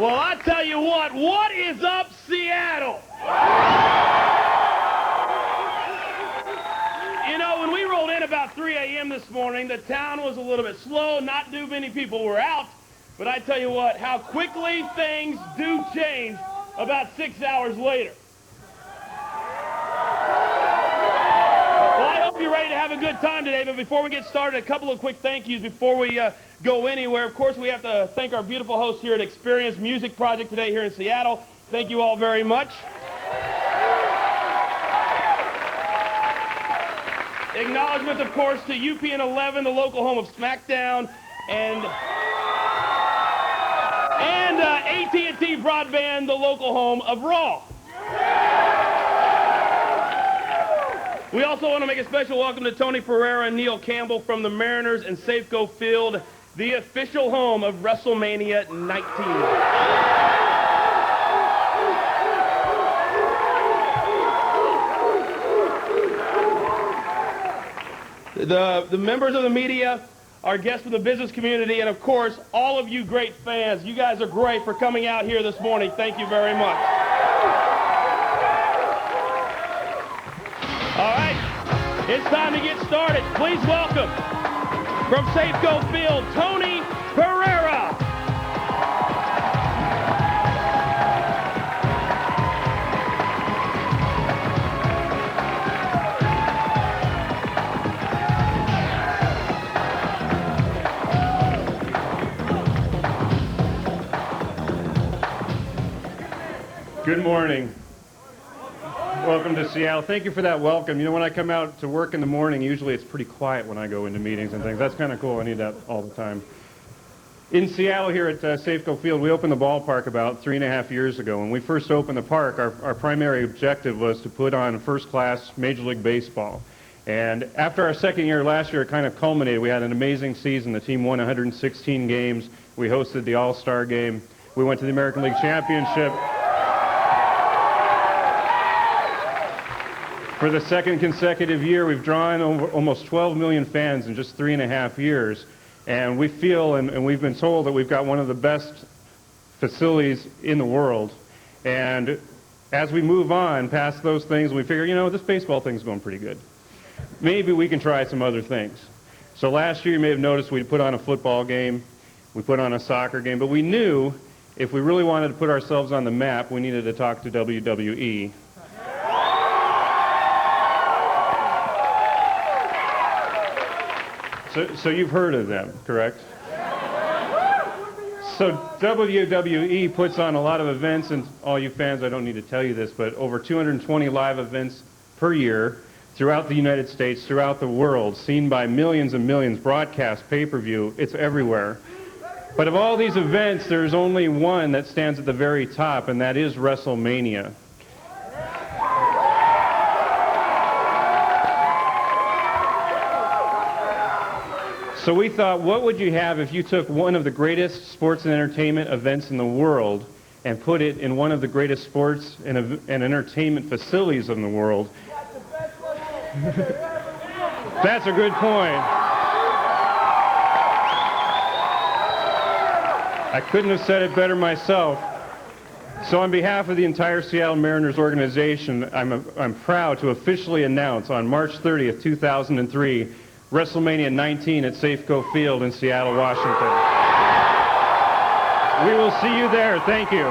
Well, I tell you what is up, Seattle? You know, when we rolled in about 3 a.m. this morning, the town was a little bit slow, not too many people were out, but I tell you what, how quickly things do change about 6 hours later. Well, I hope you're ready to have a good time today, but before we get started, a couple of quick thank yous before we go anywhere. Of course, we have to thank our beautiful hosts here at Experience Music Project today here in Seattle. Thank you all very much. Acknowledgement, of course, to UPN 11, the local home of Smackdown, and AT&T Broadband, the local home of Raw. We also want to make a special welcome to Tony Pereira and Neil Campbell from the Mariners and Safeco Field, the official home of WrestleMania 19. The members of the media, our guests from the business community, and of course, all of you great fans. You guys are great for coming out here this morning. Thank you very much. All right, it's time to get started. Please welcome, from Safeco Field, Tony Pereira. Good morning. Welcome to Seattle. Thank you for that welcome. You know, when I come out to work in the morning, usually it's pretty quiet when I go into meetings and things. That's kind of cool. I need that all the time. In Seattle here at Safeco Field, we opened the ballpark about 3.5 years ago. When we first opened the park, our primary objective was to put on first-class Major League Baseball. And after our second year last year, it kind of culminated. We had an amazing season. The team won 116 games. We hosted the All-Star Game. We went to the American League Championship. For the second consecutive year, we've drawn almost 12 million fans in just 3.5 years. And we feel, and we've been told, that we've got one of the best facilities in the world. And as we move on past those things, we figure, you know, this baseball thing's going pretty good. Maybe we can try some other things. So last year, you may have noticed we put on a football game, we put on a soccer game, but we knew if we really wanted to put ourselves on the map, we needed to talk to WWE. So you've heard of them, correct? So WWE puts on a lot of events, and all you fans, I don't need to tell you this, but over 220 live events per year throughout the United States, throughout the world, seen by millions and millions, broadcast, pay-per-view, it's everywhere. But of all these events, there's only one that stands at the very top, and that is WrestleMania. So we thought, what would you have if you took one of the greatest sports and entertainment events in the world and put it in one of the greatest sports and entertainment facilities in the world? That's a good point. I couldn't have said it better myself. So on behalf of the entire Seattle Mariners organization, I'm proud to officially announce on March 30th, 2003, WrestleMania 19 at Safeco Field in Seattle, Washington. We will see you there. Thank you.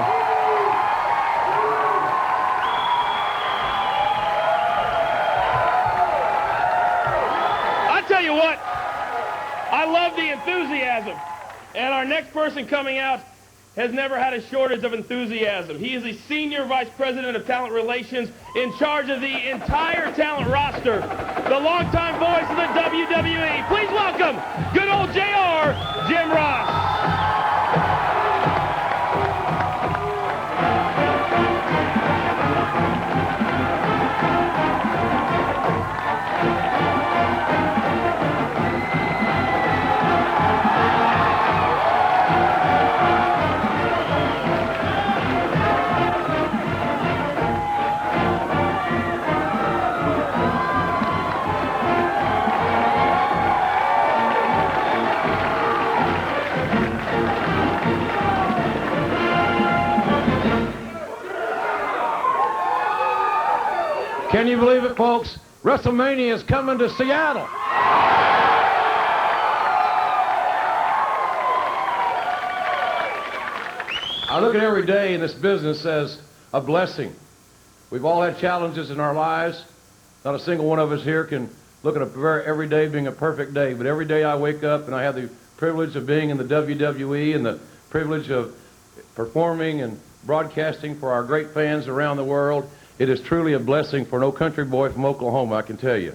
I tell you what, I love the enthusiasm. And our next person coming out has never had a shortage of enthusiasm. He is the Senior Vice President of Talent Relations, in charge of the entire talent roster, the longtime voice of the WWE. Please welcome good old JR, Jim Ross. Can you believe it, folks? WrestleMania is coming to Seattle. I look at every day in this business as a blessing. We've all had challenges in our lives. Not a single one of us here can look at every day being a perfect day, but every day I wake up and I have the privilege of being in the WWE and the privilege of performing and broadcasting for our great fans around the world. It is truly a blessing for no country boy from Oklahoma, I can tell you.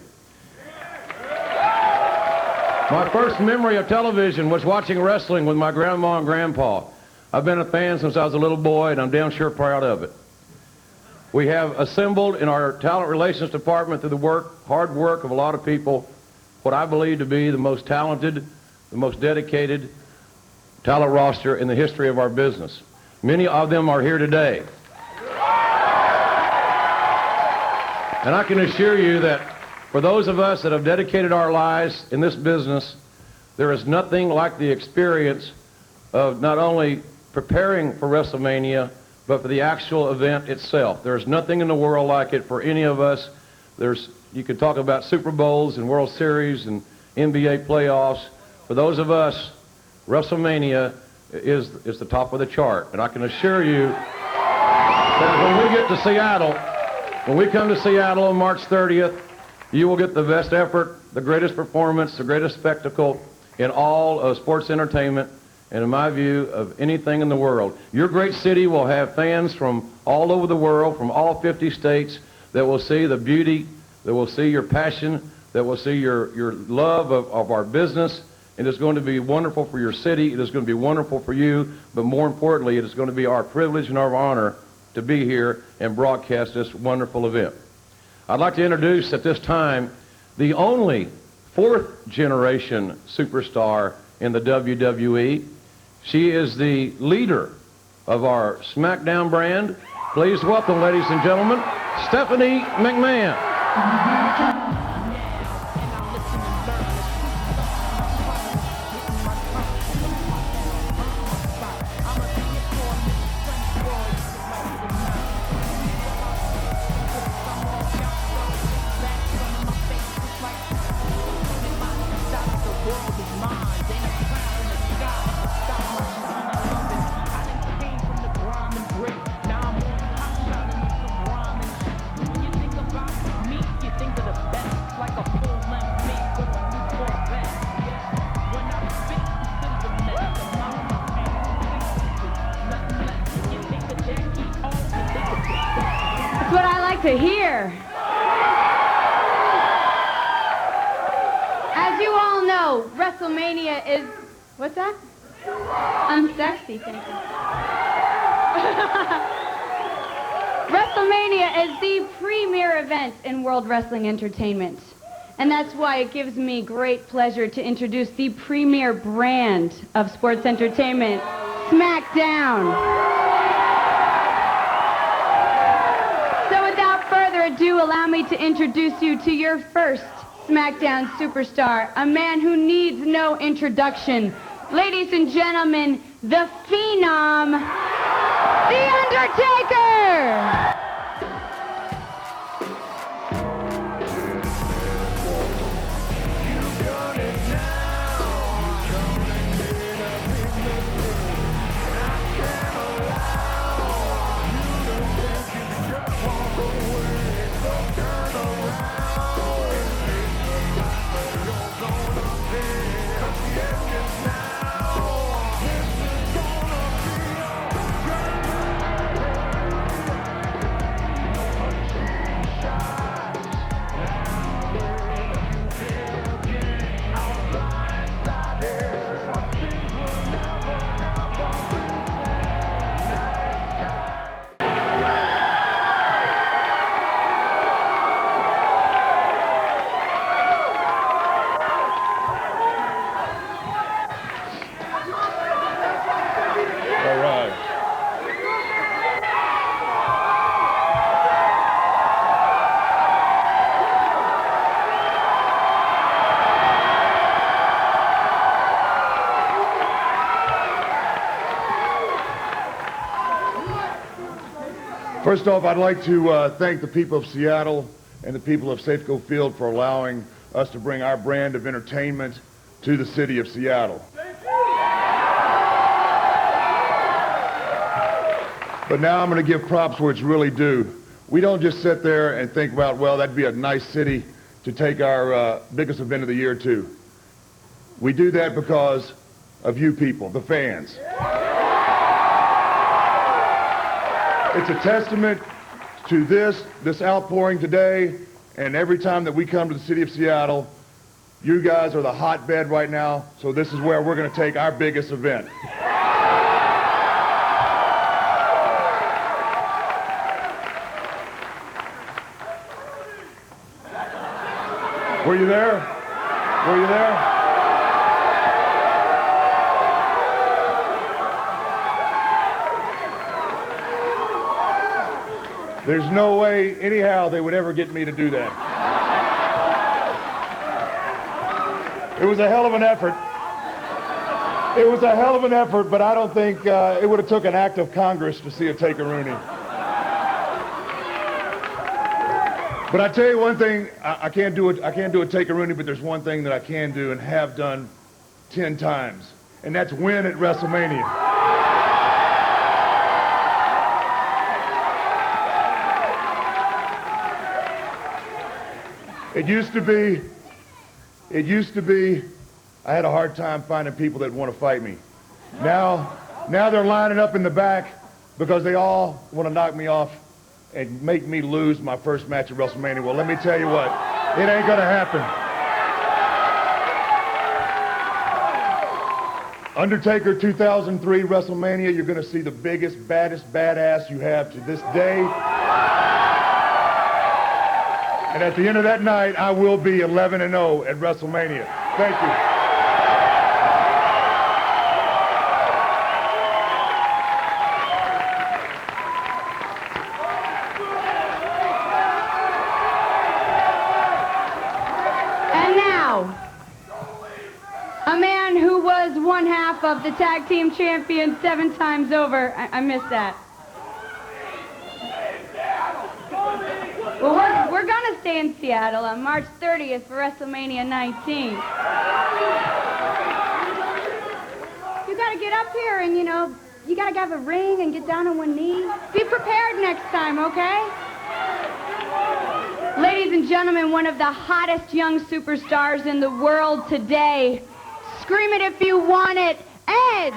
My first memory of television was watching wrestling with my grandma and grandpa. I've been a fan since I was a little boy, and I'm damn sure proud of it. We have assembled in our talent relations department through the hard work of a lot of people, what I believe to be the most talented, the most dedicated talent roster in the history of our business. Many of them are here today. And I can assure you that for those of us that have dedicated our lives in this business, there is nothing like the experience of not only preparing for WrestleMania, but for the actual event itself. There's nothing in the world like it for any of us. You could talk about Super Bowls and World Series and NBA playoffs. For those of us, WrestleMania is the top of the chart. And I can assure you that when we get to Seattle, when we come to Seattle on March 30th, you will get the best effort, the greatest performance, the greatest spectacle in all of sports entertainment, and in my view, of anything in the world. Your great city will have fans from all over the world, from all 50 states, that will see the beauty, that will see your passion, that will see your love of our business. It is going to be wonderful for your city. It is going to be wonderful for you. But more importantly, it is going to be our privilege and our honor to be here and broadcast this wonderful event. I'd like to introduce at this time the only fourth-generation superstar in the WWE. She is the leader of our Smackdown brand. Please welcome, ladies and gentlemen, Stephanie McMahon. To hear. As you all know, WrestleMania is... What's that? I'm sexy, thank you. WrestleMania is the premier event in World Wrestling Entertainment. And that's why it gives me great pleasure to introduce the premier brand of sports entertainment, Smackdown. Do allow me to introduce you to your first Smackdown superstar, a man who needs no introduction. Ladies and gentlemen, the Phenom, The Undertaker! First off, I'd like to thank the people of Seattle and the people of Safeco Field for allowing us to bring our brand of entertainment to the city of Seattle. But now I'm going to give props where it's really due. We don't just sit there and think about, well, that'd be a nice city to take our biggest event of the year to. We do that because of you people, the fans. It's a testament to this outpouring today, and every time that we come to the city of Seattle, you guys are the hotbed right now, so this is where we're going to take our biggest event. Were you there? Were you there? There's no way, anyhow, they would ever get me to do that. It was a hell of an effort. It was a hell of an effort, but I don't think it would have took an act of Congress to see a take-a-Rooney. But I tell you one thing, I can't do a take-a-Rooney, but there's one thing that I can do and have done 10 times, and that's win at WrestleMania. It used to be, I had a hard time finding people that want to fight me. Now they're lining up in the back because they all want to knock me off and make me lose my first match at WrestleMania. Well, let me tell you what, it ain't gonna happen. Undertaker 2003 WrestleMania, you're gonna see the biggest, baddest badass you have to this day. And at the end of that night, I will be 11-0 at WrestleMania. Thank you. And now, a man who was one half of the tag team champions 7 times over. I missed that. Well, we're going to stay in Seattle on March 30th for WrestleMania 19. You got to get up here and, you got to have a ring and get down on one knee. Be prepared next time, okay? Ladies and gentlemen, one of the hottest young superstars in the world today. Scream it if you want it. Edge!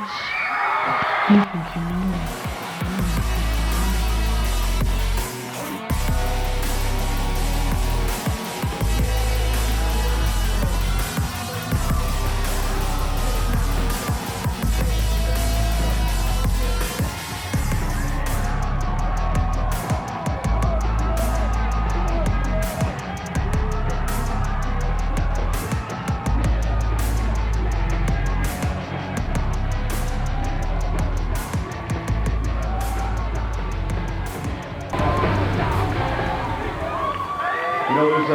There's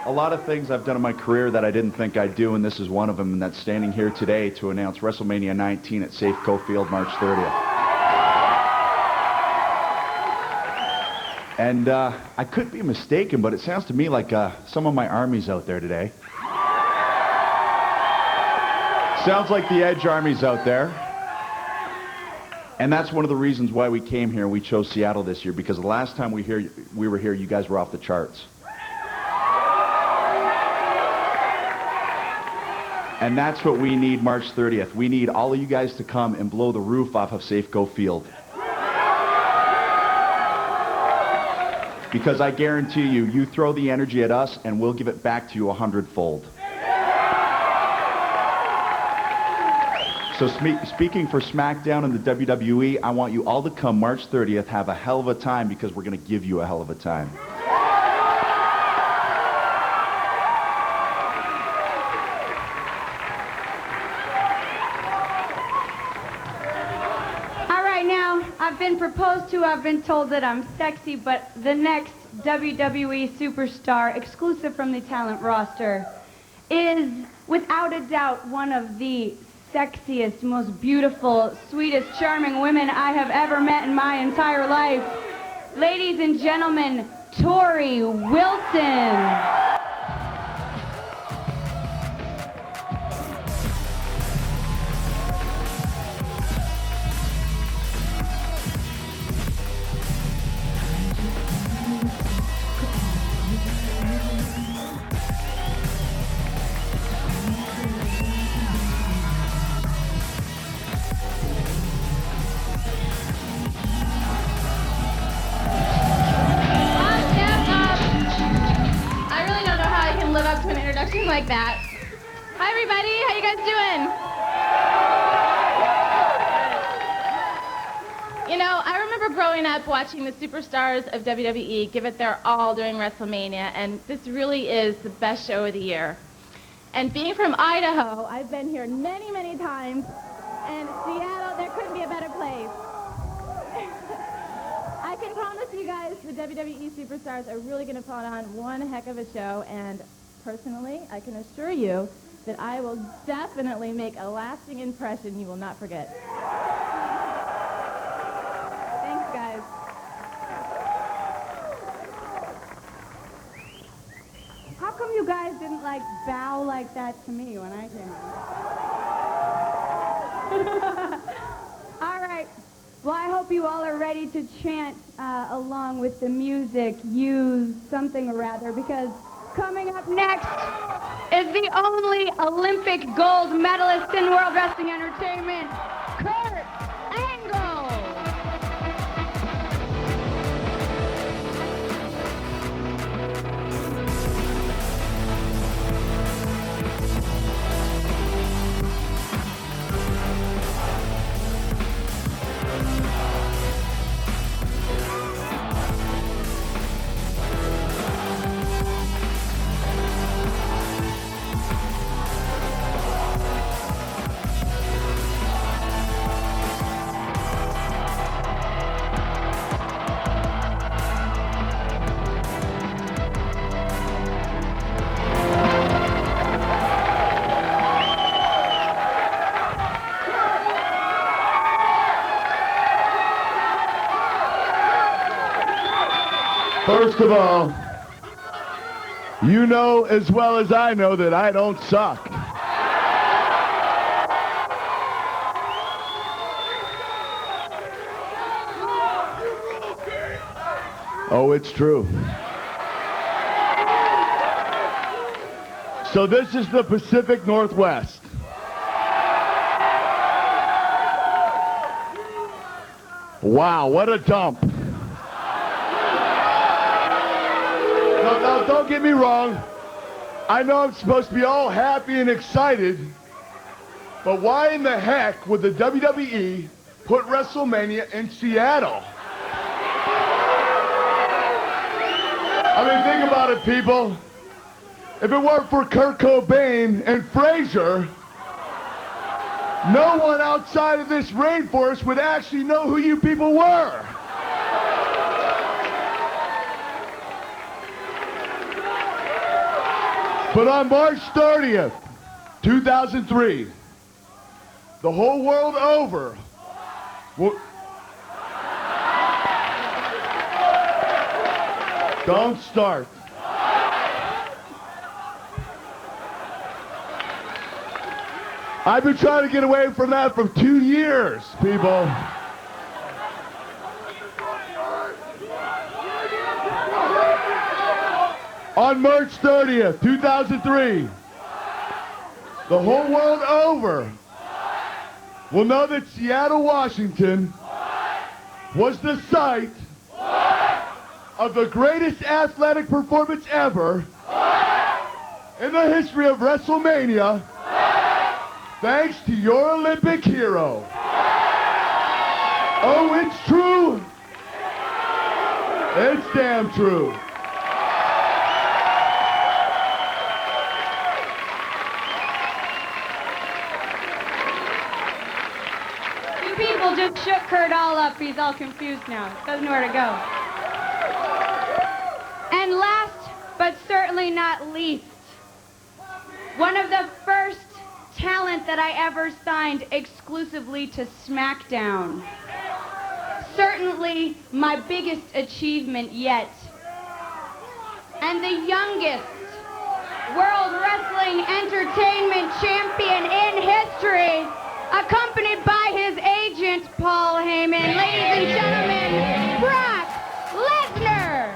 a lot of things I've done in my career that I didn't think I'd do, and this is one of them, and that's standing here today to announce WrestleMania 19 at Safeco Field, March 30th. And I could be mistaken, but it sounds to me like some of my army's out there today. Sounds like the Edge Army's out there. And that's one of the reasons why we came here. We chose Seattle this year, because the last time we were here, you guys were off the charts. And that's what we need March 30th. We need all of you guys to come and blow the roof off of Safeco Field. Because I guarantee you, you throw the energy at us and we'll give it back to you 100-fold. So speaking for Smackdown and the WWE, I want you all to come March 30th, have a hell of a time, because we're going to give you a hell of a time. I've been proposed to, I've been told that I'm sexy, but the next WWE Superstar, exclusive from the talent roster, is without a doubt one of the sexiest, most beautiful, sweetest, charming women I have ever met in my entire life. Ladies and gentlemen, Torrie Wilson. Like that. Hi everybody, how you guys doing? You know, I remember growing up watching the superstars of WWE give it their all during WrestleMania, and this really is the best show of the year. And being from Idaho, I've been here many, many times, and Seattle, there couldn't be a better place. I can promise you guys the WWE Superstars are really going to put on one heck of a show, and personally, I can assure you that I will definitely make a lasting impression you will not forget. Thanks, guys. How come you guys didn't, like, bow like that to me when I came on? All right. Well, I hope you all are ready to chant along with the music, use something or other, because coming up next is the only Olympic gold medalist in World Wrestling Entertainment, Kurt Angle. First of all, you know as well as I know that I don't suck. Oh, it's true. So this is the Pacific Northwest. Wow, what a dump. No, don't get me wrong. I know I'm supposed to be all happy and excited, but why in the heck would the WWE put WrestleMania in Seattle? I mean, think about it, people. If it weren't for Kurt Cobain and Frazier, no one outside of this rainforest would actually know who you people were. But on March 30th, 2003, the whole world over don't start. I've been trying to get away from that for 2 years, people. On March 30th, 2003, the whole world over will know that Seattle, Washington was the site of the greatest athletic performance ever in the history of WrestleMania, thanks to your Olympic hero. Oh, it's true. It's damn true. People just shook Kurt all up. He's all confused now. Doesn't know where to go. And last, but certainly not least, one of the first talent that I ever signed exclusively to Smackdown. Certainly my biggest achievement yet. and the youngest World Wrestling Entertainment Champion in history, accompanied by his agent, Paul Heyman. Ladies and gentlemen, Brock Lesnar.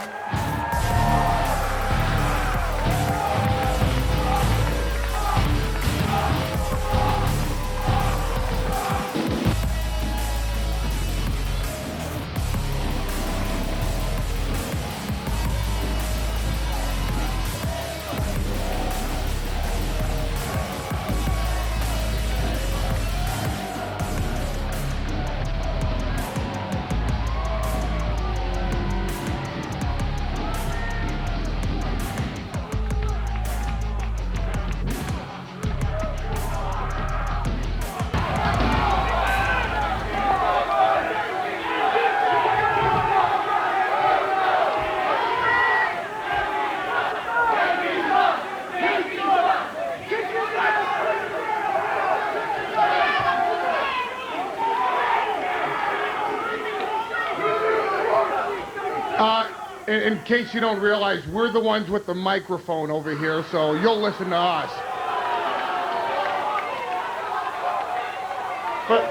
In case you don't realize, we're the ones with the microphone over here, so you'll listen to us.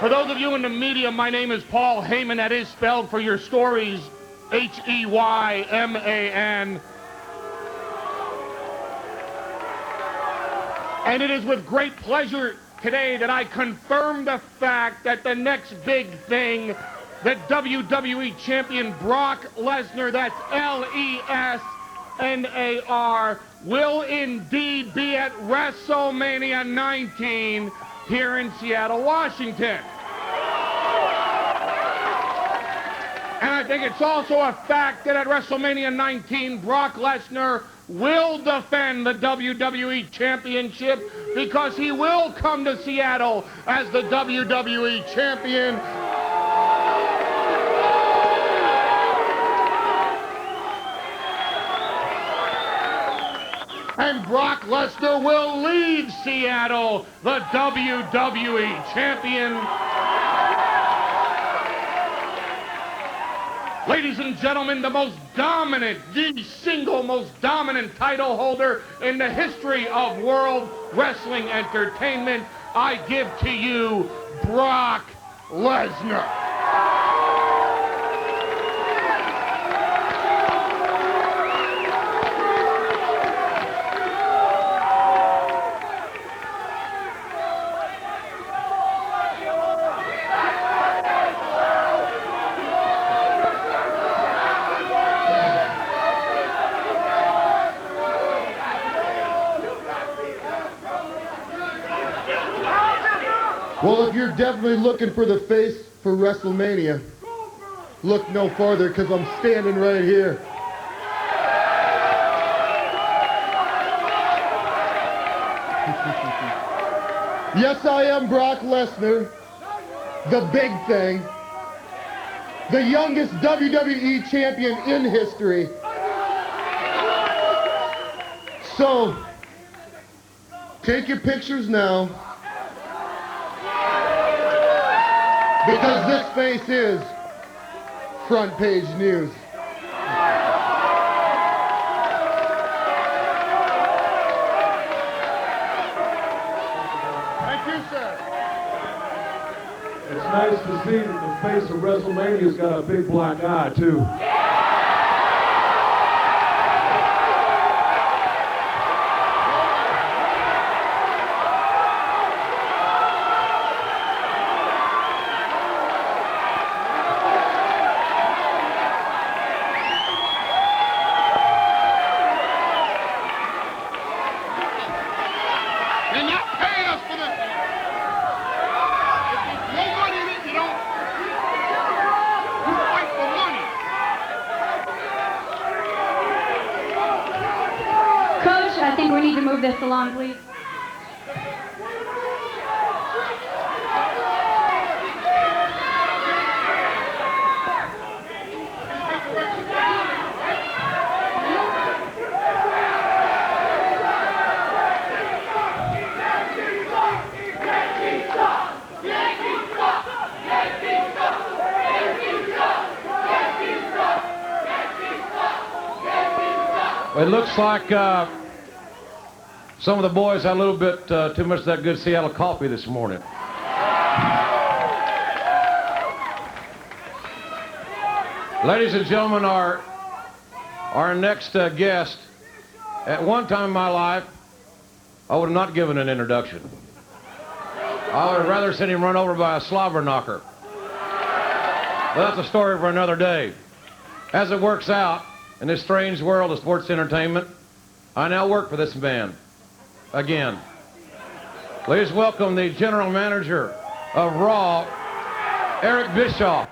For those of you in the media, my name is Paul Heyman. That is spelled for your stories, H-E-Y-M-A-N. And it is with great pleasure today that I confirm the fact that the next big thing, that WWE Champion Brock Lesnar, that's L-E-S-N-A-R, will indeed be at WrestleMania 19 here in Seattle, Washington. And I think it's also a fact that at WrestleMania 19, Brock Lesnar will defend the WWE Championship because he will come to Seattle as the WWE Champion. And Brock Lesnar will leave Seattle, the WWE Champion. Ladies and gentlemen, the single most dominant title holder in the history of World Wrestling Entertainment, I give to you Brock Lesnar. Well, if you're definitely looking for the face for WrestleMania, look no farther, because I'm standing right here. Yes, I am Brock Lesnar, the big thing, the youngest WWE champion in history. So, take your pictures now, because this face is front page news. Thank you, sir. It's nice to see that the face of WrestleMania's got a big black eye, too. They're not paying us for this. If there's no money in it, you don't. You fight for money. Coach, I think we need to move this along, please. It looks like some of the boys had a little bit too much of that good Seattle coffee this morning. Ladies and gentlemen, our next guest, at one time in my life, I would have not given an introduction. I would have rather seen him run over by a slobber knocker. But that's a story for another day. As it works out, in this strange world of sports entertainment, I now work for this man. Again. Please welcome the general manager of Raw, Eric Bischoff.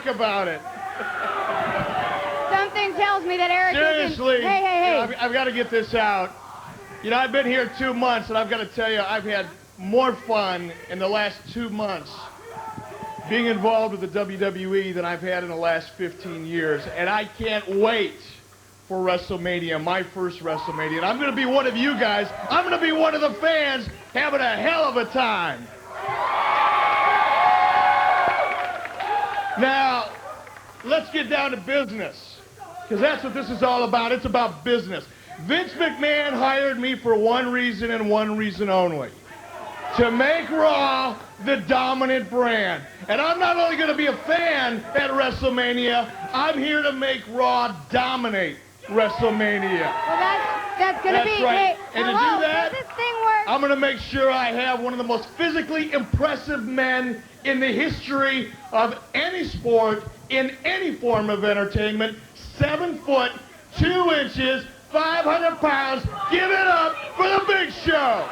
About it. Something tells me that Eric Seriously, isn't... Hey. I've got to get this out. You know, I've been here 2 months, and I've got to tell you, I've had more fun in the last 2 months being involved with the WWE than I've had in the last 15 years, and I can't wait for WrestleMania, my first WrestleMania, and I'm going to be one of you guys. I'm going to be one of the fans having a hell of a time. Now, let's get down to business, because that's what this is all about. It's about business. Vince McMahon hired me for one reason and one reason only: to make Raw the dominant brand. And I'm not only going to be a fan at WrestleMania, I'm here to make Raw dominate WrestleMania. Well, that's going to be... Right. Hey, and hello, to do that, does this thing work? I'm going to make sure I have one of the most physically impressive men in the history of any sport, in any form of entertainment. 7 foot, 2 inches, 500 pounds. Give it up for the Big Show.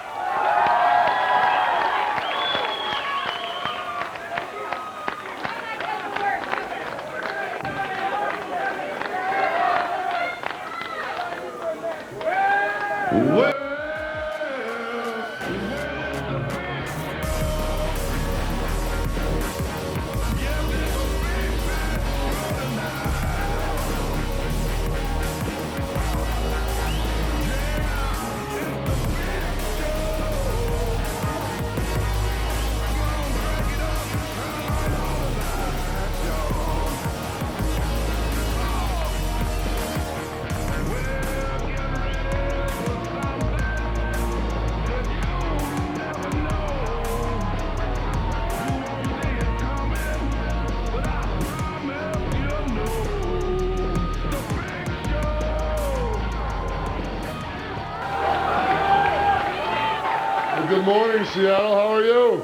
Good morning, Seattle. How are you?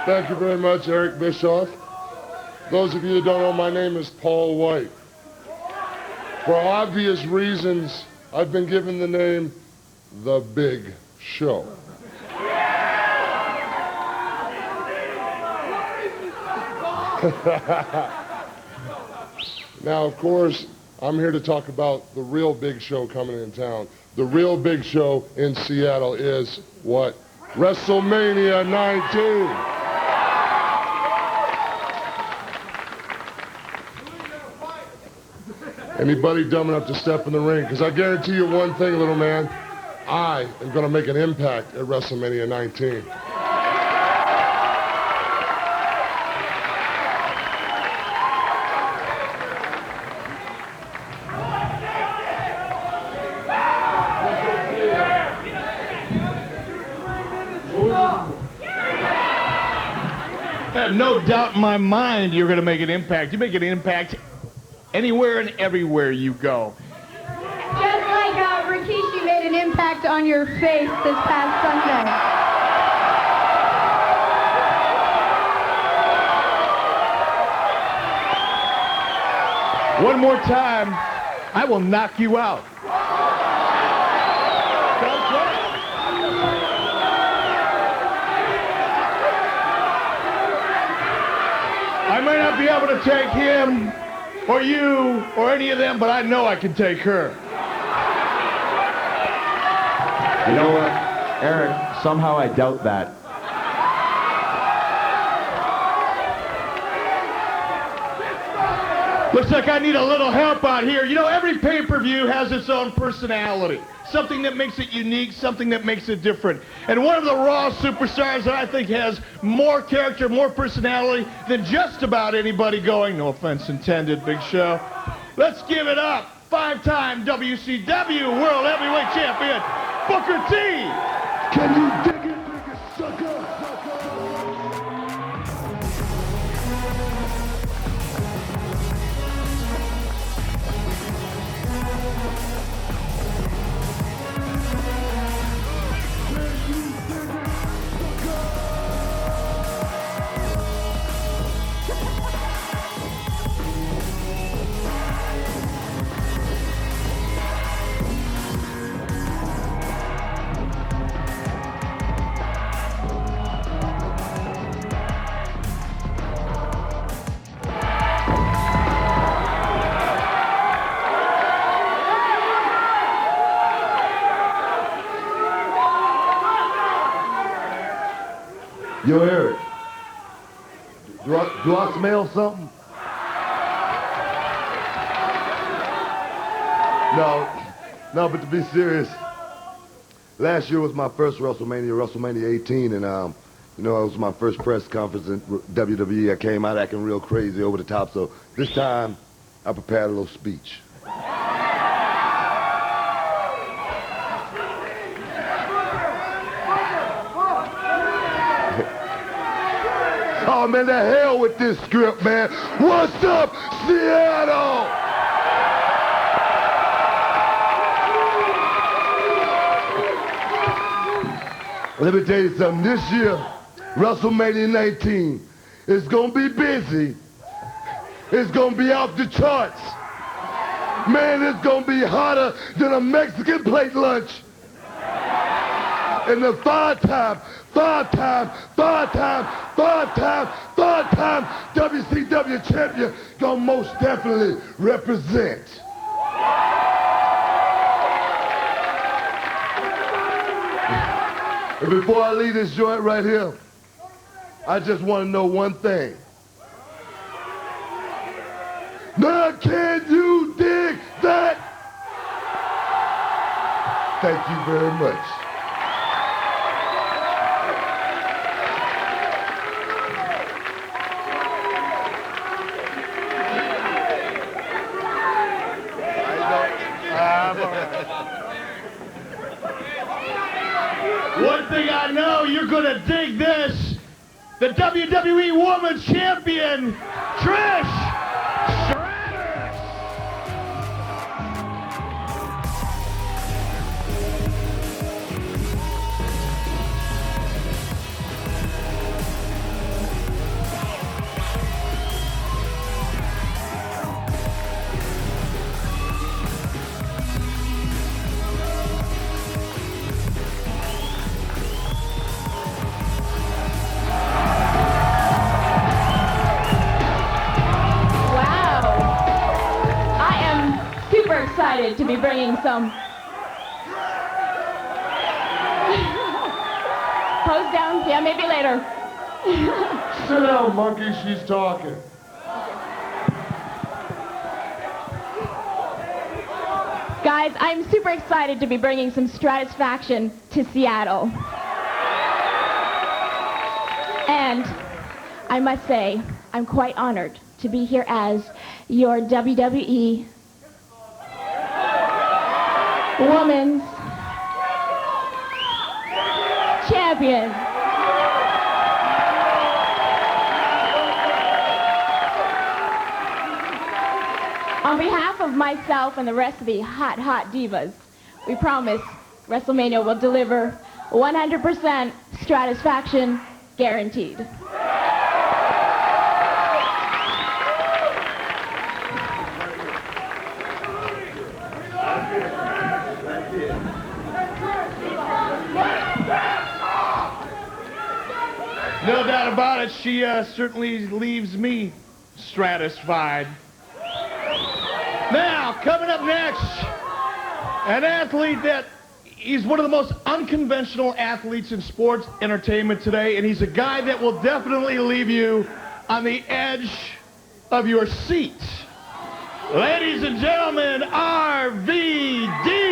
Thank you very much, Eric Bischoff. Those of you who don't know, my name is Paul White. For obvious reasons, I've been given the name The Big Show. Now, of course, I'm here to talk about the real big show coming in town. The real big show in Seattle is what? WrestleMania 19. Anybody dumb enough to step in the ring? Because I guarantee you one thing, little man. I am going to make an impact at WrestleMania 19. have no doubt in my mind you're going to make an impact. You make an impact anywhere and everywhere you go. Just like Rikishi made an impact on your face this past Sunday. One more time, I will knock you out. I might not be able to take him or you or any of them, but I know I can take her. You know what, Eric? Somehow I doubt that. Looks like I need a little help out here. You know, every pay-per-view has its own personality. Something that makes it unique, something that makes it different. And one of the Raw superstars that I think has more character, more personality than just about anybody going. No offense intended, Big Show. Let's give it up. 5-time WCW World Heavyweight Champion, Booker T. Can you dig it, nigga, sucker? Yo, Eric, do I smell something? No, but to be serious, last year was my first WrestleMania 18, and you know, it was my first press conference in WWE. I came out acting real crazy, over the top, so this time I prepared a little speech. Oh, man, the hell with this script, man. What's up, Seattle? Let me tell you something. This year, WrestleMania 19 is going to be busy. It's going to be off the charts. Man, it's going to be hotter than a Mexican plate lunch. And the five-time WCW champion gonna most definitely represent. And before I leave this joint right here, I just want to know one thing. Now, can you dig that? Thank you very much. One thing I know, you're gonna dig this. The WWE Women's Champion, Trish Stratus. Excited to be bringing some pose down. Yeah, maybe later. Sit down, monkey. She's talking. Guys, I'm super excited to be bringing some Stratusfaction to Seattle. And I must say, I'm quite honored to be here as your WWE Women's Champion. myself and the rest of the hot divas, we promise WrestleMania will deliver 100% satisfaction guaranteed. No doubt about it, she certainly leaves me satisfied. Now, coming up next, an athlete that he's one of the most unconventional athletes in sports entertainment today, and he's a guy that will definitely leave you on the edge of your seat. Ladies and gentlemen, RVD.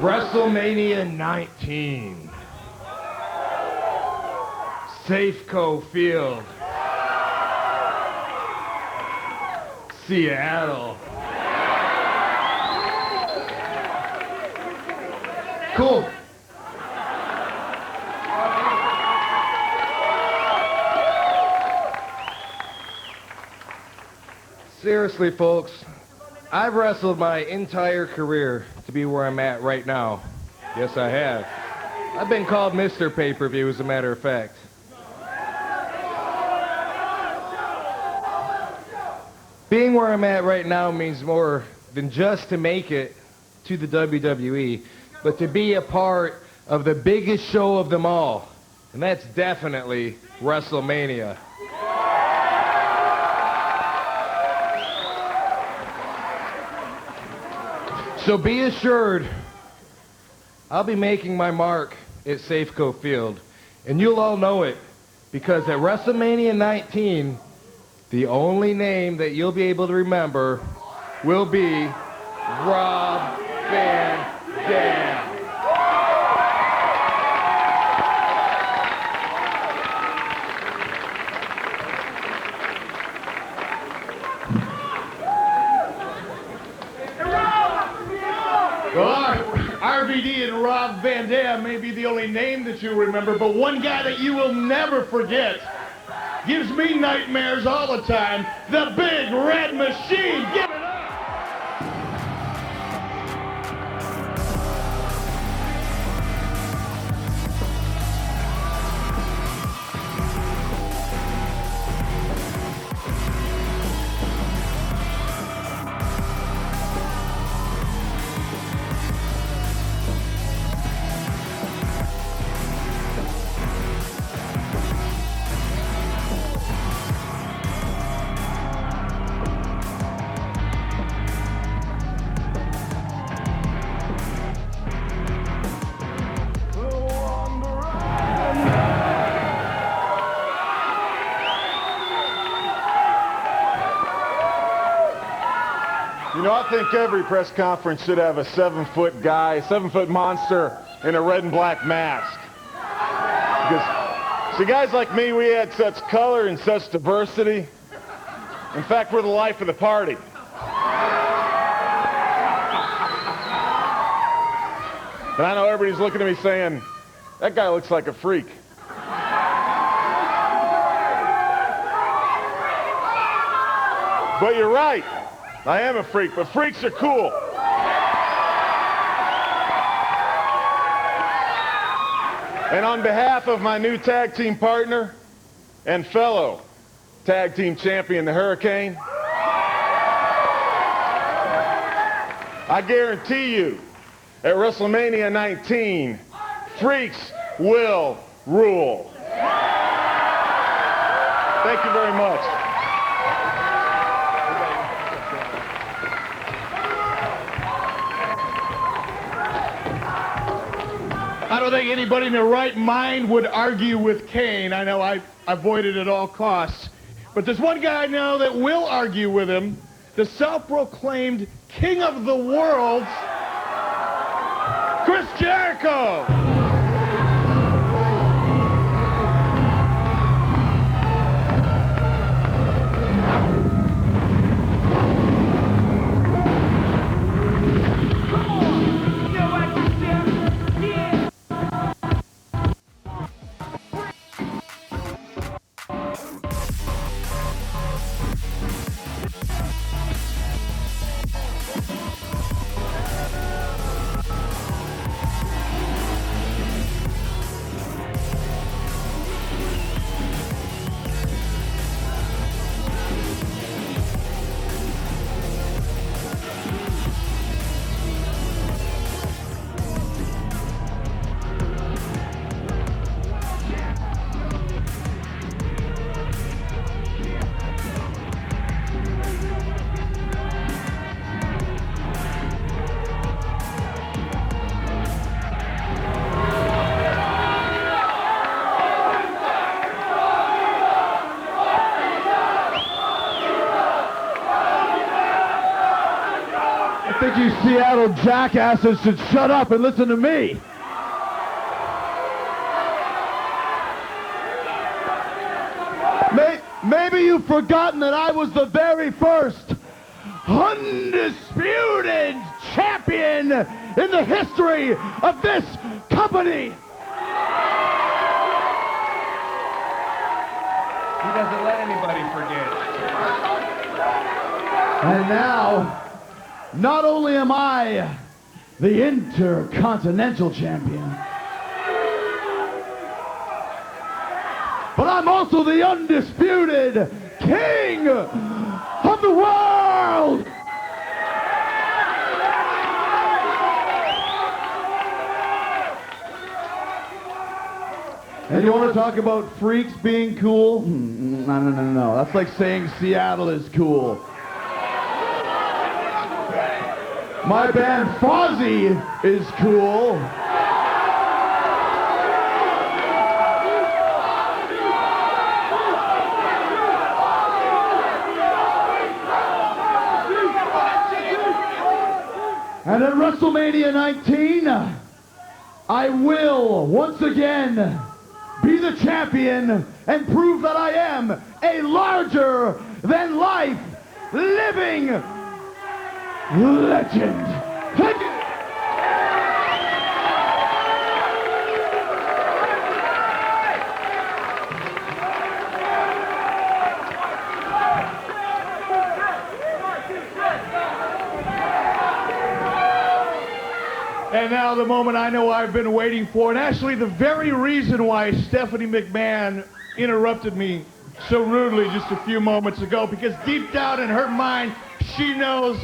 WrestleMania 19. Safeco Field. Seattle. Cool. Seriously, folks, I've wrestled my entire career to be where I'm at right now. Yes, I have. I've been called Mr. Pay-Per-View, as a matter of fact. Being where I'm at right now means more than just to make it to the WWE, but to be a part of the biggest show of them all, and that's definitely WrestleMania. So be assured, I'll be making my mark at Safeco Field, and you'll all know it, because at WrestleMania 19, the only name that you'll be able to remember will be Rob Van Dam. Well, RVD and Rob Van Dam may be the only name that you'll remember, but one guy that you will never forget gives me nightmares all the time, the Big Red Machine. Give it up! You know, I think every press conference should have a 7-foot guy, a 7-foot monster in a red and black mask. Because, see, guys like me, we add such color and such diversity. In fact, we're the life of the party. And I know everybody's looking at me saying, that guy looks like a freak. But you're right. I am a freak, but freaks are cool. And on behalf of my new tag team partner and fellow tag team champion, the Hurricane, I guarantee you, at WrestleMania 19, freaks will rule. Thank you very much. I don't think anybody in their right mind would argue with Kane. I know I avoid it at all costs. But there's one guy I know that will argue with him, the self-proclaimed king of the world, Chris Jericho. I think you Seattle jackasses should shut up and listen to me. Maybe you've forgotten that I was the very first undisputed champion in the history of this company. He doesn't let anybody forget. And now, not only am I the Intercontinental Champion, but I'm also the undisputed King of the World! And you want to talk about freaks being cool? No. That's like saying Seattle is cool. My band Fozzy is cool. And at WrestleMania 19, I will once again be the champion and prove that I am a larger than life living legend. Thank you. And now the moment I know I've been waiting for, and actually the very reason why Stephanie McMahon interrupted me so rudely just a few moments ago, because deep down in her mind, she knows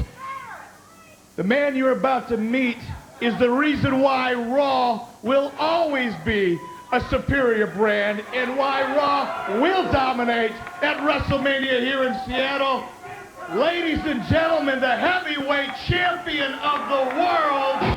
the man you're about to meet is the reason why Raw will always be a superior brand and why Raw will dominate at WrestleMania here in Seattle. Ladies and gentlemen, the heavyweight champion of the world,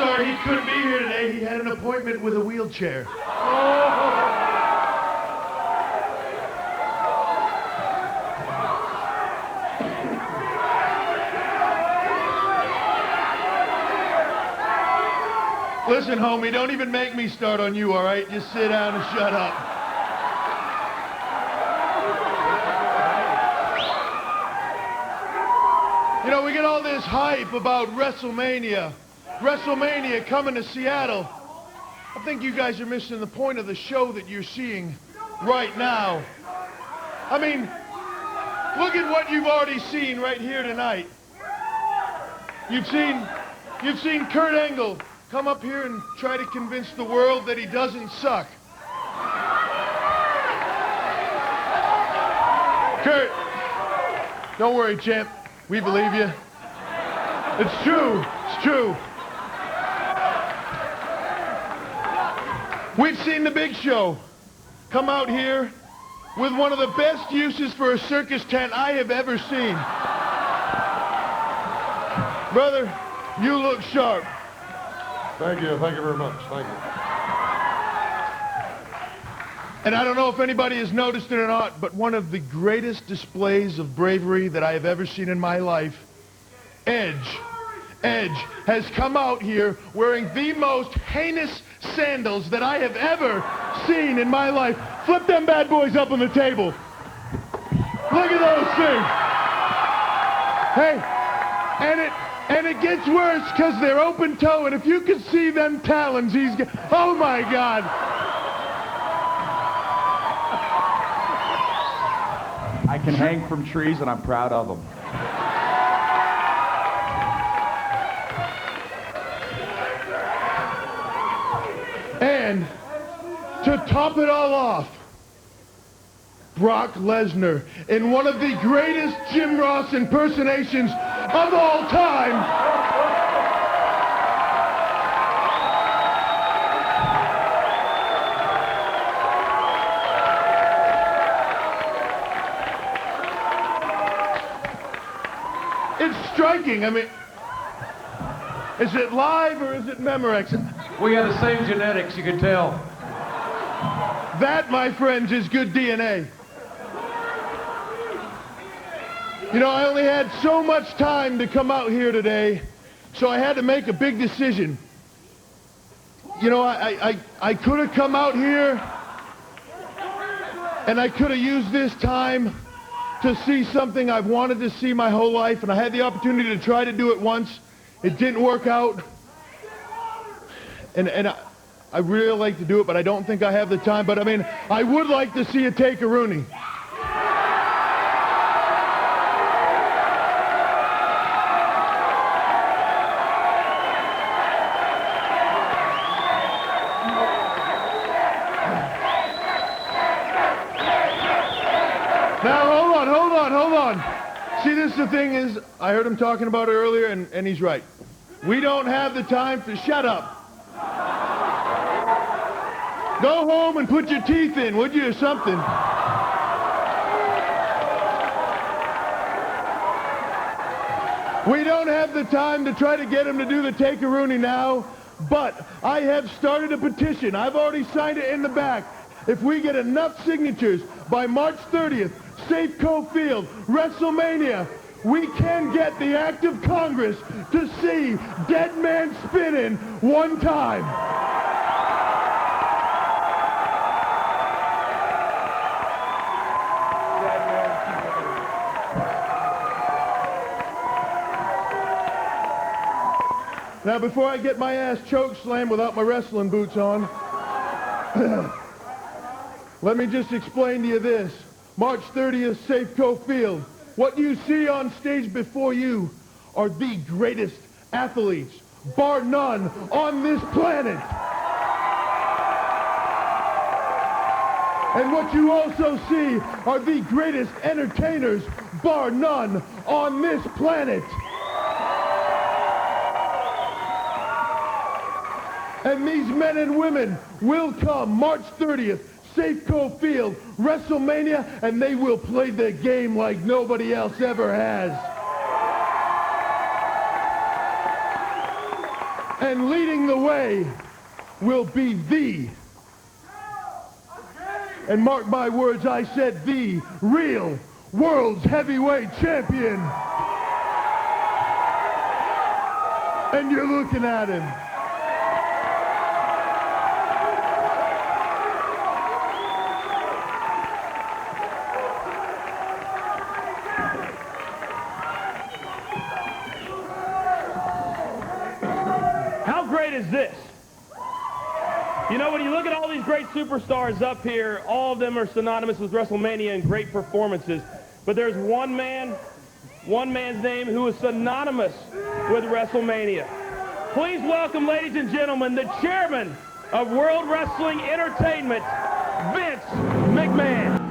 sorry he couldn't be here today. He had an appointment with a wheelchair. Listen, homie, don't even make me start on you, all right? Just sit down and shut up. You know, we get all this hype about WrestleMania. WrestleMania coming to Seattle. I think you guys are missing the point of the show that you're seeing right now. I mean, look at what you've already seen right here tonight. You've seen Kurt Angle come up here and try to convince the world that he doesn't suck. Kurt, don't worry, champ. We believe you. It's true. It's true. We've seen the Big Show come out here with one of the best uses for a circus tent I have ever seen. Brother, you look sharp. Thank you very much. Thank you. And I don't know if anybody has noticed it or not, but one of the greatest displays of bravery that I have ever seen in my life, Edge has come out here wearing the most heinous sandals that I have ever seen in my life. Flip them bad boys up on the table. Look at those things. Hey, and it gets worse because they're open toe, and if you could see them talons, oh my God. I can hang from trees, and I'm proud of them. And to top it all off, Brock Lesnar in one of the greatest Jim Ross impersonations of all time. It's striking. I mean, is it live or is it Memorex? We have the same genetics, you can tell. That, my friends, is good DNA. You know, I only had so much time to come out here today, so I had to make a big decision. You know, I could have come out here, and I could have used this time to see something I've wanted to see my whole life, and I had the opportunity to try to do it once. It didn't work out. And I really like to do it, but I don't think I have the time. But I mean, I would like to see a take-a-rooney. Hold on. See, this is the thing is, I heard him talking about it earlier, and he's right. We don't have the time to shut up. Go home and put your teeth in, would you, or something? We don't have the time to try to get him to do the take-a-rooney now, but I have started a petition. I've already signed it in the back. If we get enough signatures by March 30th, Safeco Field, WrestleMania, we can get the act of Congress to see Dead Man Spinning one time. Now, before I get my ass choke slammed without my wrestling boots on, let me just explain to you this. March 30th, Safeco Field. What you see on stage before you are the greatest athletes, bar none, on this planet. And what you also see are the greatest entertainers, bar none, on this planet. And these men and women will come March 30th, Safeco Field, WrestleMania, and they will play the game like nobody else ever has. And leading the way will be the, and mark my words, I said the real world's heavyweight champion. And you're looking at him. How great is this? You know, when you look at all these great superstars up here, all of them are synonymous with WrestleMania and great performances. But there's one man's name who is synonymous with WrestleMania. Please welcome, ladies and gentlemen, the chairman of World Wrestling Entertainment, Vince McMahon.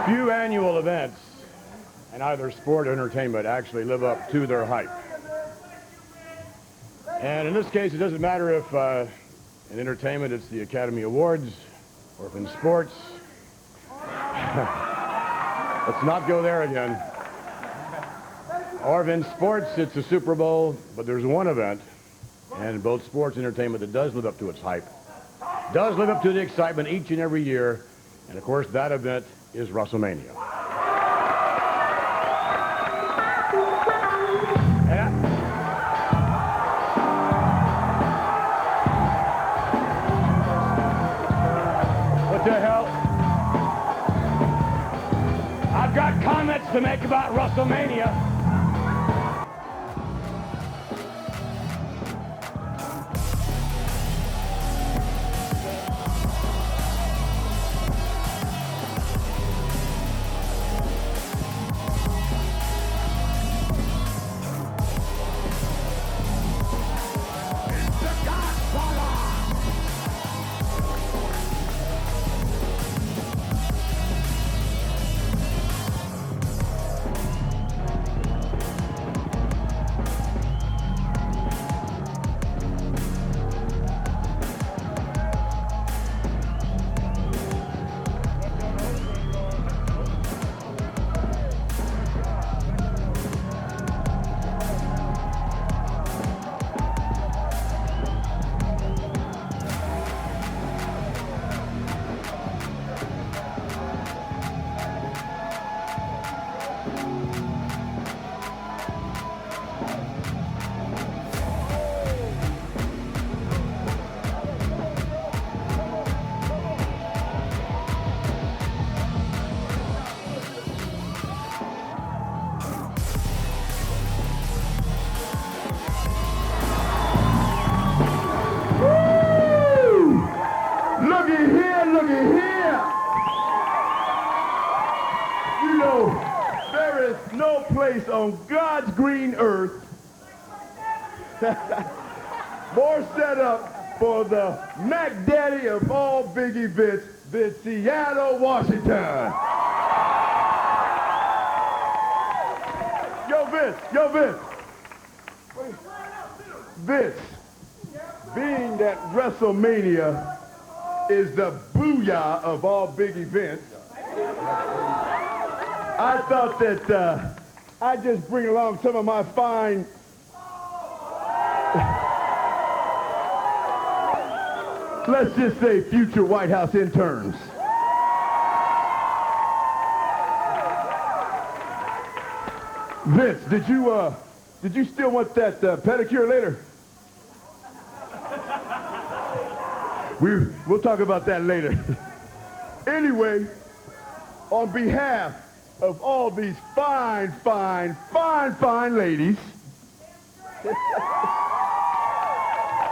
Few annual events in either sport or entertainment actually live up to their hype. And in this case, it doesn't matter if in entertainment it's the Academy Awards or if in sports. Let's not go there again. Or if in sports it's the Super Bowl, but there's one event, and in both sports and entertainment that does live up to its hype, does live up to the excitement each and every year, and of course that event is WrestleMania. What the hell? I've got comments to make about WrestleMania. On God's green earth more set up for the Mac Daddy of all big events than Seattle, Washington. Yo, Vince. Vince, being that WrestleMania is the booyah of all big events, I thought that I'd just bring along some of my fine let's just say future White House interns. Vince, did you still want that pedicure later? We'll talk about that later. Anyway, on behalf of all these fine, fine, fine, fine ladies,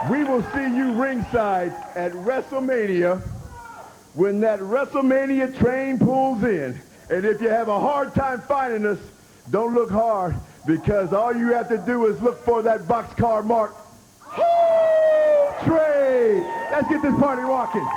we will see you ringside at WrestleMania when that WrestleMania train pulls in. And if you have a hard time finding us, don't look hard, because all you have to do is look for that boxcar marked Trade. Let's get this party rocking.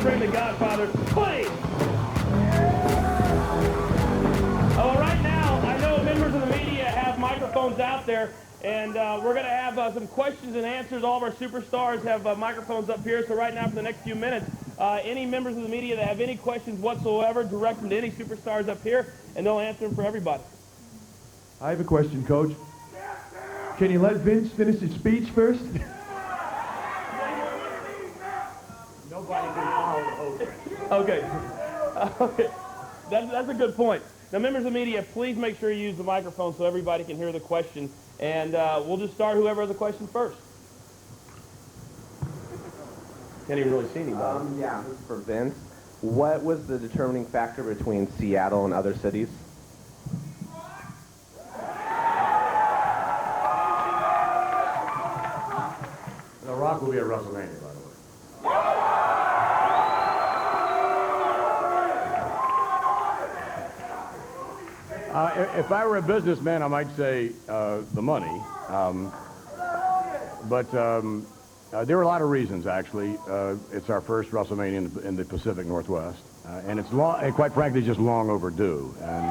bring the Godfather, please. Oh, right now, I know members of the media have microphones out there, and we're going to have some questions and answers. All of our superstars have microphones up here, so right now for the next few minutes, any members of the media that have any questions whatsoever, direct them to any superstars up here, and they'll answer them for everybody. I have a question, Coach. Can you let Vince finish his speech first? Nobody can follow the host. Okay. Okay. That's a good point. Now, members of the media, please make sure you use the microphone so everybody can hear the question. And we'll just start whoever has a question first. Can't even really see anybody. Yeah, this is for Vince. What was the determining factor between Seattle and other cities? The Rock will be at WrestleMania, by the way. If I were a businessman, I might say the money. But there are a lot of reasons, actually. It's our first WrestleMania in the Pacific Northwest. And it's long, and quite frankly, just long overdue. And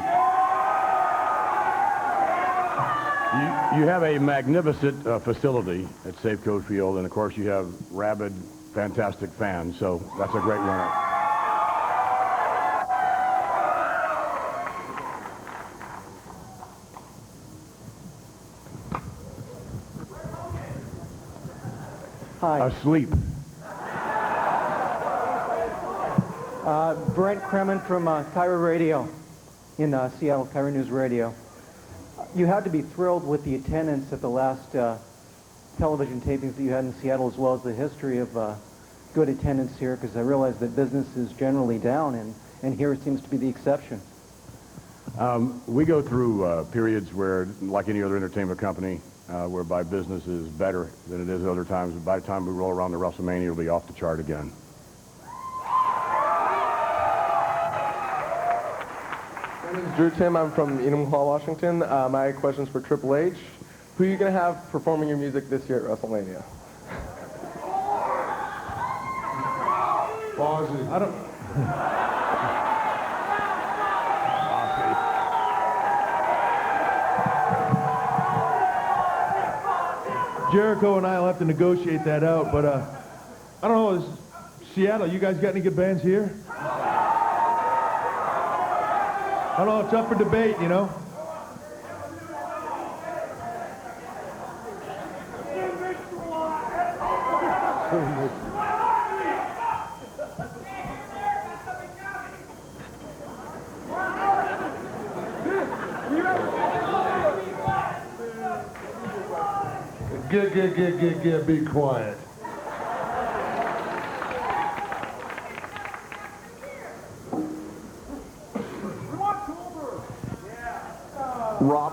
you have a magnificent facility at Safeco Field, and of course you have rabid, fantastic fans, so that's a great winner. Hi. Asleep. Brent Kremen from Cairo Radio in Seattle, Cairo News Radio. You had to be thrilled with the attendance at the last television tapings that you had in Seattle, as well as the history of good attendance here, because I realize that business is generally down, and here it seems to be the exception. We go through periods where, like any other entertainment company, whereby business is better than it is at other times. But by the time we roll around to WrestleMania, it'll be off the chart again. My name is Drew Tim. I'm from Enumclaw, Washington. My question's for Triple H. Who are you going to have performing your music this year at WrestleMania? Pause. I don't... Jericho and I will have to negotiate that out, but I don't know, is Seattle, you guys got any good bands here? I don't know, it's up for debate, you know? Get, be quiet. Rob.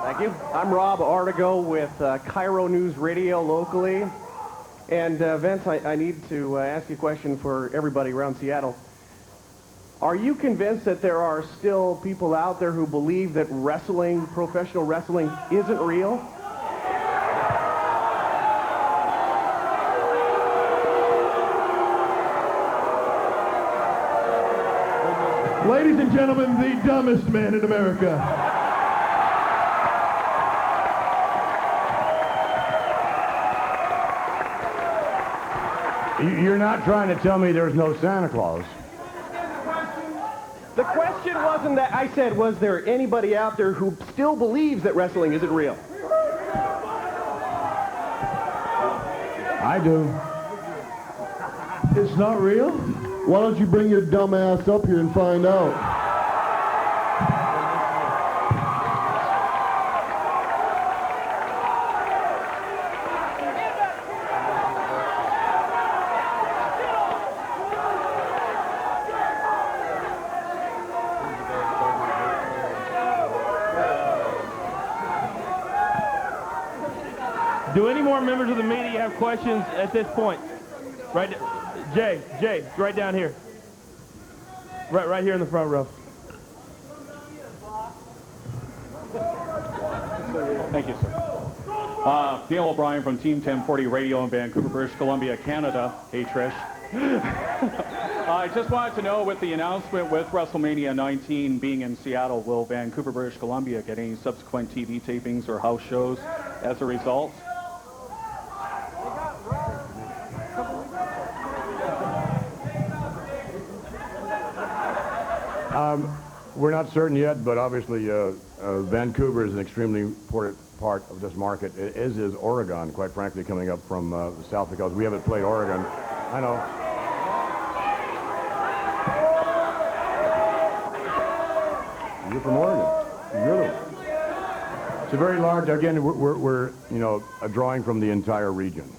Thank you. I'm Rob Artigo with Cairo News Radio locally. And Vince, I need to ask you a question for everybody around Seattle. Are you convinced that there are still people out there who believe that wrestling, professional wrestling, isn't real? Ladies and gentlemen, the dumbest man in America. You're not trying to tell me there's no Santa Claus. The question wasn't that. I said, was there anybody out there who still believes that wrestling isn't real? I do. It's not real? Why don't you bring your dumb ass up here and find out? Do any more members of the media have questions at this point? Right, Jay, right down here. Right here in the front row. Thank you, sir. Neil O'Brien from Team 1040 Radio in Vancouver, British Columbia, Canada. Hey, Trish. I just wanted to know, with the announcement with WrestleMania 19 being in Seattle, will Vancouver, British Columbia get any subsequent TV tapings or house shows as a result? We're not certain yet, but obviously Vancouver is an extremely important part of this market, as is Oregon, quite frankly, coming up from the south, because we haven't played Oregon. I know. You're from Oregon. Really? It's a very large, again, we're you know, a drawing from the entire region.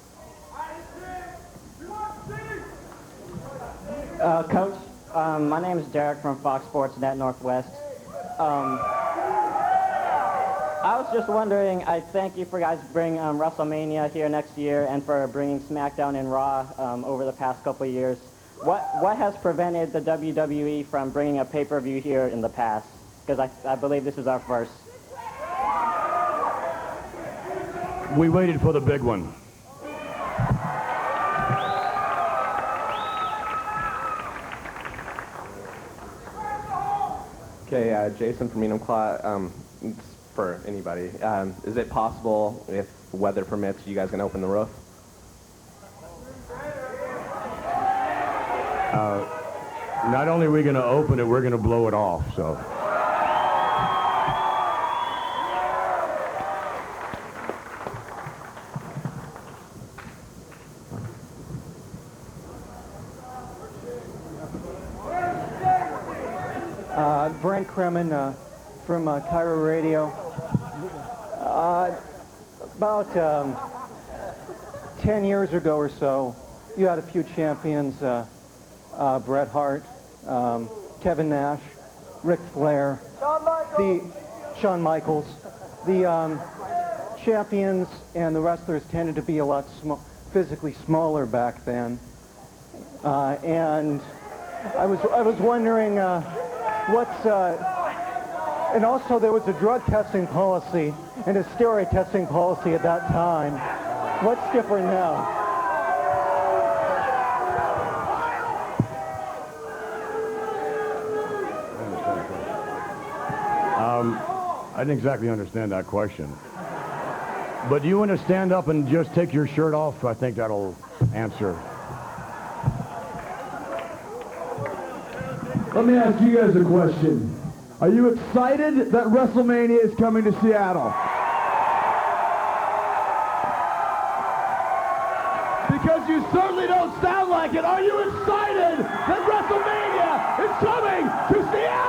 Coach, my name is Derek from Fox Sports Net Northwest. I was just wondering, I thank you for guys bringing WrestleMania here next year and for bringing Smackdown and Raw over the past couple of years. What has prevented the WWE from bringing a pay-per-view here in the past? Because I believe this is our first. We waited for the big one. Okay, Jason from Enumclaw, for anybody. Is it possible, if weather permits, you guys can open the roof? Not only are we going to open it, we're going to blow it off, so. Brent Kremen from Cairo Radio. About 10 years ago or so, you had a few champions, Bret Hart, Kevin Nash, Ric Flair, Shawn Michaels. The champions and the wrestlers tended to be a lot physically smaller back then. And I was wondering and also there was a drug testing policy and a steroid testing policy at that time. What's different now? I didn't exactly understand that question. But do you want to stand up and just take your shirt off? I think that'll answer. Let me ask you guys a question. Are you excited that WrestleMania is coming to Seattle? Because you certainly don't sound like it. Are you excited that WrestleMania is coming to Seattle?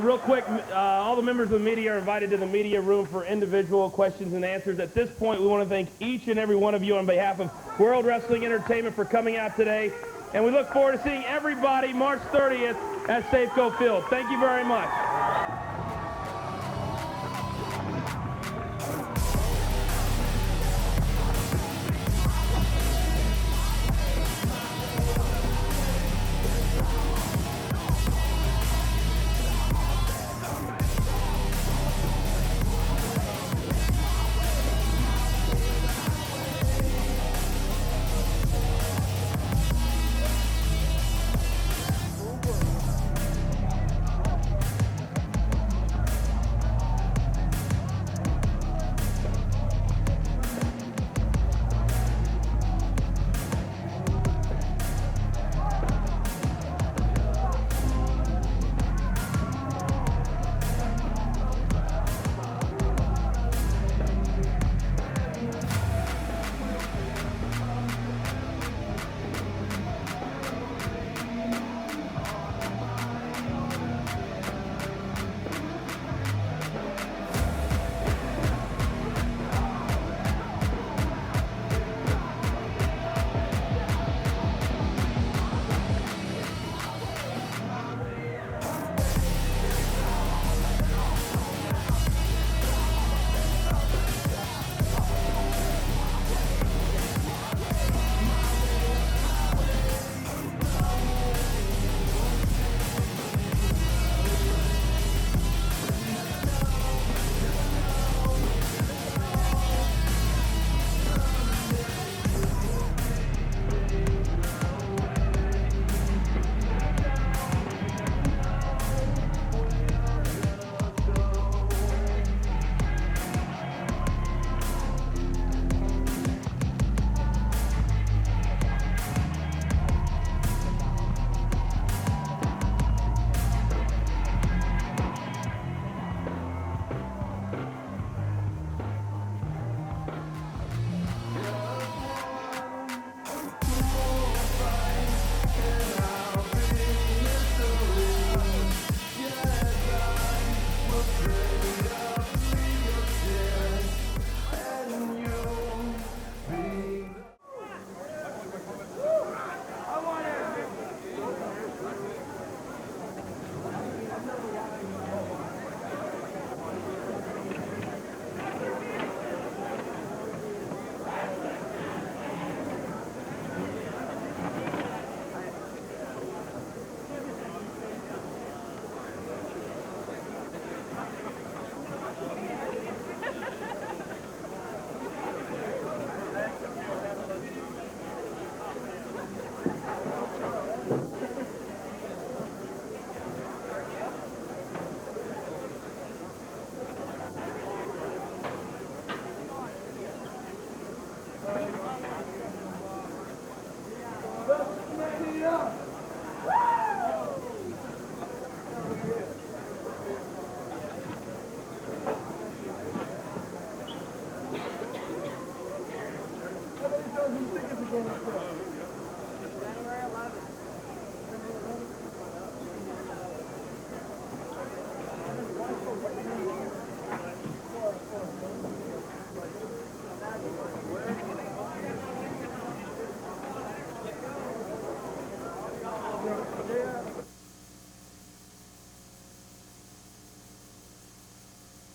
Real quick, all the members of the media are invited to the media room for individual questions and answers. At this point, we want to thank each and every one of you on behalf of World Wrestling Entertainment for coming out today. And we look forward to seeing everybody March 30th at Safeco Field. Thank you very much. Thank you.